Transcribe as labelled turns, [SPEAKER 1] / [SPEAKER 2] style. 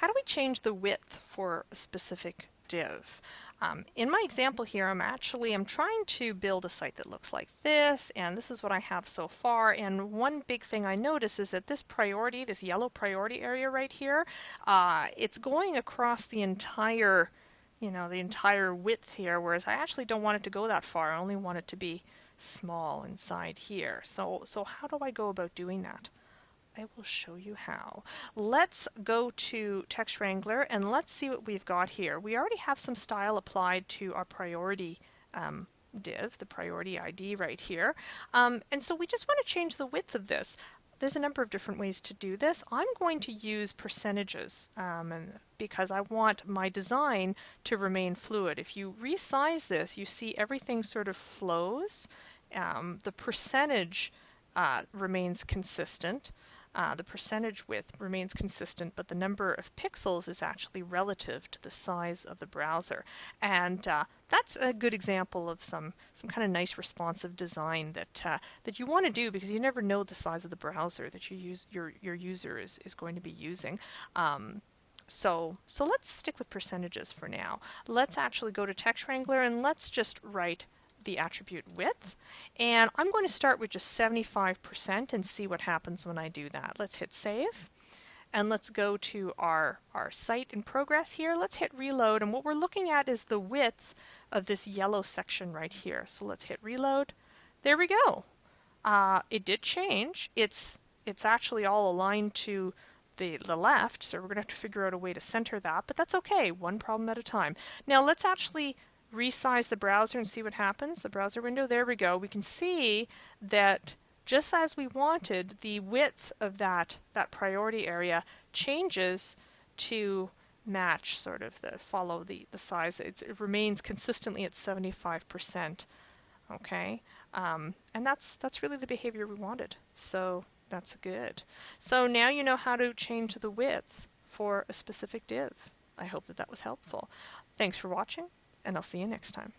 [SPEAKER 1] how do we change the width for a specific div? In my example here, I'm trying to build a site that looks like this, and this is what I have so far. And one big thing I notice is that this yellow priority area right here, it's going across the entire, the entire width here, whereas I actually don't want it to go that far. I only want it to be small inside here. So how do I go about doing that? I will show you how. Let's go to Text Wrangler and let's see what we've got here. We already have some style applied to our priority div, the priority ID right here. And so we just want to change the width of this. There's a number of different ways to do this. I'm going to use percentages because I want my design to remain fluid. If you resize this, you see everything sort of flows. The percentage remains consistent. The percentage width remains consistent, but the number of pixels is actually relative to the size of the browser. And that's a good example of some kind of nice responsive design that you want to do, because you never know the size of the browser that your user is going to be using. So let's stick with percentages for now. Let's actually go to Text Wrangler and let's just write the attribute width, and I'm going to start with just 75% and see what happens when I do that. Let's hit save, and let's go to our site in progress here. Let's hit reload, and what we're looking at is the width of this yellow section right here. So let's hit reload. There we go. It did change. It's actually all aligned to the left, so we're going to have to figure out a way to center that, but that's okay, one problem at a time. Now let's actually resize the browser and see what happens. The browser window, there we go. We can see that just as we wanted, the width of that priority area changes to match sort of follow the size. It remains consistently at 75%. Okay, and that's really the behavior we wanted. So that's good. So now you know how to change the width for a specific div. I hope that was helpful. Thanks for watching, and I'll see you next time.